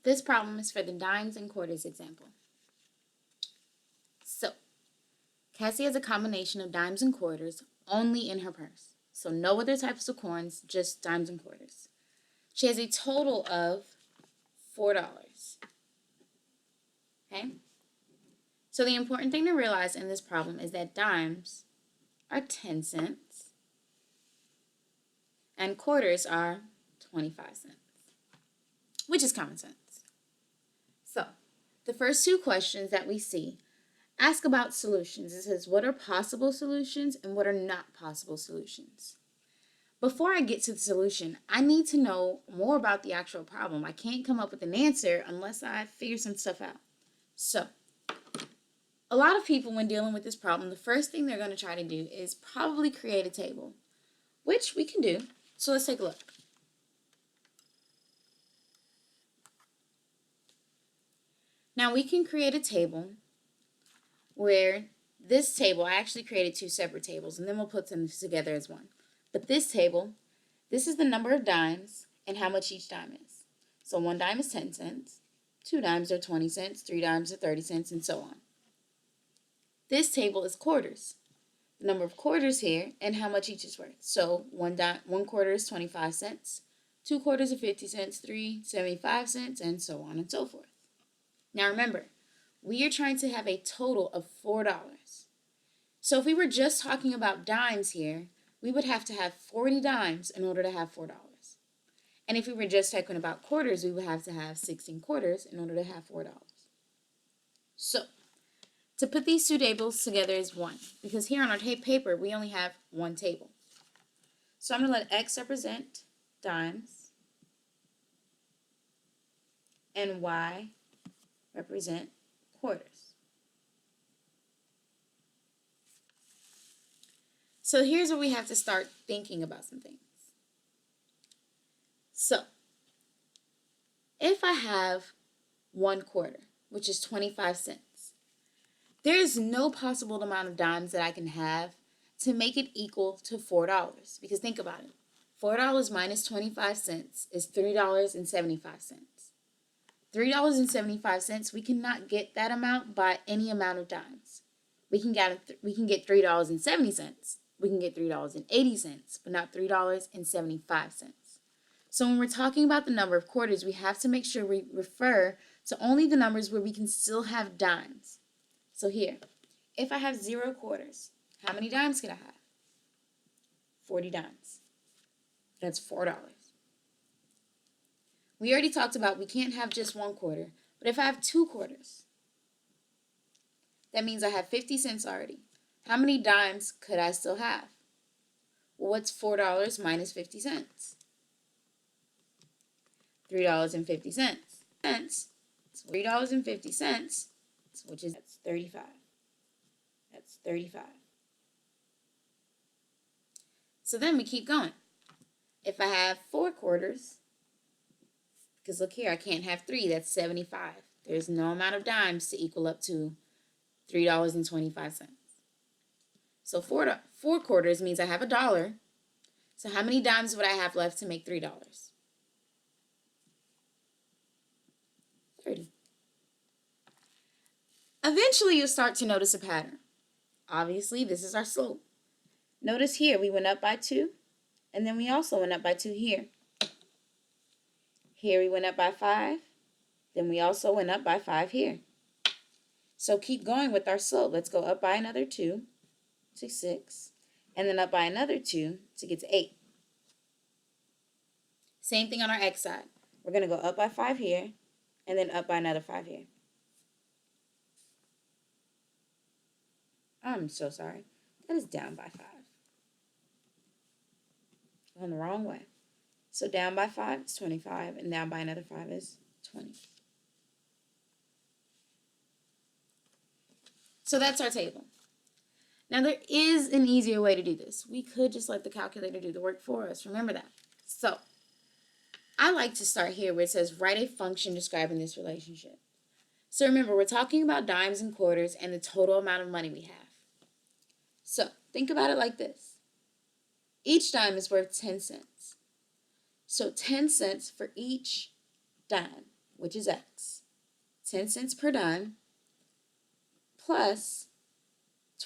This problem is for the dimes and quarters example. So, Cassie has a combination of dimes and quarters only in her purse. So no other types of coins, just dimes and quarters. She has a total of $4. Okay? So the important thing to realize in this problem is that dimes are 10 cents and quarters are 25 cents, which is common sense. So, the first two questions that we see ask about solutions. It says, what are possible solutions and what are not possible solutions? Before I get to the solution, I need to know more about the actual problem. I can't come up with an answer unless I figure some stuff out. So, a lot of people, when dealing with this problem, the first thing they're going to try to do is probably create a table, which we can do. So let's take a look. Now we can create a table where this table, I actually created two separate tables, and then we'll put them together as one. But this table, this is the number of dimes and how much each dime is. So one dime is 10 cents, two dimes are 20 cents, three dimes are 30 cents, and so on. This table is quarters. The number of quarters here and how much each is worth. So one quarter is 25 cents, two quarters are 50 cents, three 75 cents, and so on and so forth. Now remember, we are trying to have a total of $4. So if we were just talking about dimes here, we would have to have 40 dimes in order to have $4. And if we were just talking about quarters, we would have to have 16 quarters in order to have $4. So, to put these two tables together is one, because here on our paper, we only have one table. So I'm going to let X represent dimes and Y represent quarters. So here's where we have to start thinking about some things. So, if I have 1 quarter, which is 25 cents, there is no possible amount of dimes that I can have to make it equal to $4. Because think about it. $4 minus 25 cents is $3.75. $3.75, we cannot get that amount by any amount of dimes. We can get $3.70. We can get $3.80, but not $3.75. So when we're talking about the number of quarters, we have to make sure we refer to only the numbers where we can still have dimes. So here, if I have 0 quarters, how many dimes can I have? 40 dimes. That's $4. We already talked about we can't have just 1 quarter, but if I have 2 quarters, that means I have 50 cents already. How many dimes could I still have? Well, what's $4 minus 50 cents? $3.50. So $3.50, which is that's 35. That's 35. So then we keep going. If I have 4 quarters, because look here, I can't have 3, that's 75. There's no amount of dimes to equal up to $3.25. So 4 quarters means I have $1. So how many dimes would I have left to make $3? 30. Eventually, you'll start to notice a pattern. Obviously, this is our slope. Notice here, we went up by 2, and then we also went up by 2 here. Here we went up by 5, then we also went up by 5 here. So keep going with our slope. Let's go up by another 2 to 6, and then up by another 2 to get to 8. Same thing on our X side. We're going to go up by 5 here, and then up by another 5 here. I'm so sorry. That is down by 5. Going the wrong way. So down by 5 is 25, and down by another 5 is 20. So that's our table. Now there is an easier way to do this. We could just let the calculator do the work for us. Remember that. So I like to start here where it says write a function describing this relationship. So remember, we're talking about dimes and quarters and the total amount of money we have. So think about it like this. Each dime is worth 10 cents. So 10 cents for each dime. which is X, 10 cents per dime, plus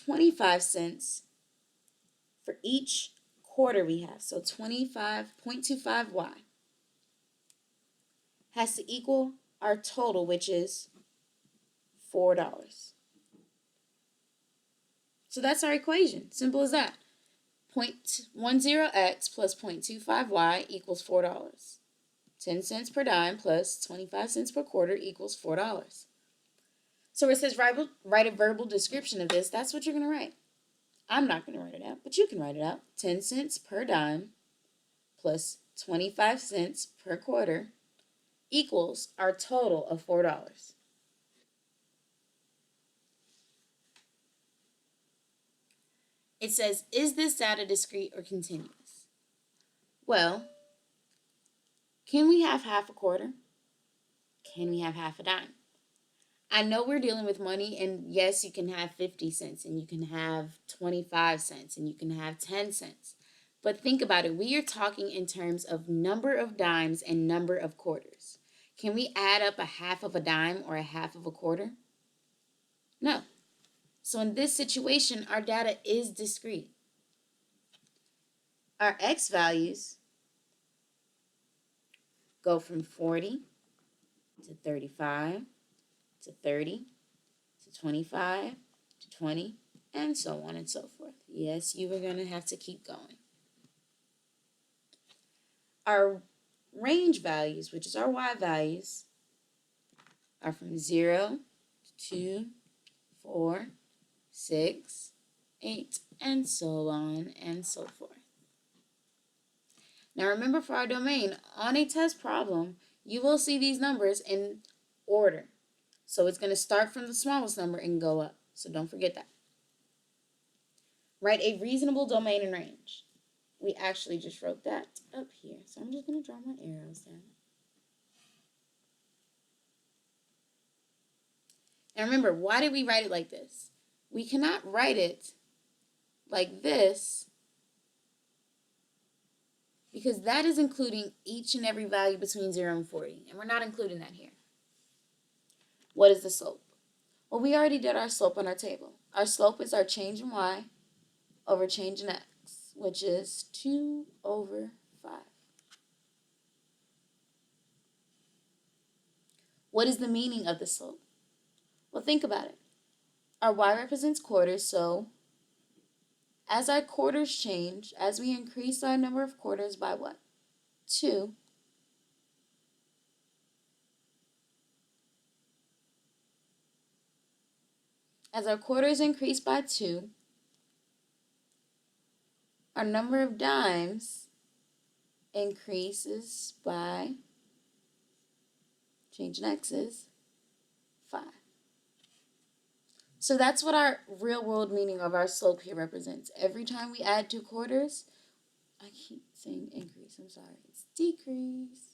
25 cents for each quarter we have. So 25.25y has to equal our total, which is $4. So that's our equation. Simple as that. 0.10x plus 0.25y equals $4. 10 cents per dime plus 25 cents per quarter equals $4. So it says write a verbal description of this. That's what you're going to write. I'm not going to write it out, but you can write it out. 10 cents per dime plus 25 cents per quarter equals our total of $4. It says, is this data discrete or continuous? Well, can we have half a quarter? Can we have half a dime? I know we're dealing with money, and yes, you can have 50 cents, and you can have 25 cents, and you can have 10 cents. But think about it. We are talking in terms of number of dimes and number of quarters. Can we add up a half of a dime or a half of a quarter? No. So in this situation, our data is discrete. Our X values go from 40 to 35 to 30 to 25 to 20, and so on and so forth. Yes, you are going to have to keep going. Our range values, which is our Y values, are from 0 to 2, 4, 6, 8, and so on and so forth. Now remember, for our domain, on a test problem, you will see these numbers in order. So it's going to start from the smallest number and go up. So don't forget that. Write a reasonable domain and range. We actually just wrote that up here. So I'm just going to draw my arrows down. And remember, why did we write it like this? We cannot write it like this because that is including each and every value between 0 and 40. And we're not including that here. What is the slope? Well, we already did our slope on our table. Our slope is our change in y over change in x, which is 2 over 5. What is the meaning of the slope? Well, think about it. Our y represents quarters, so as our quarters change, as we increase our number of quarters by what? 2, as our quarters increase by 2, our number of dimes increases by, change in x is 5. So that's what our real world meaning of our slope here represents. Every time we add 2 quarters, I keep saying increase, I'm sorry, it's decrease.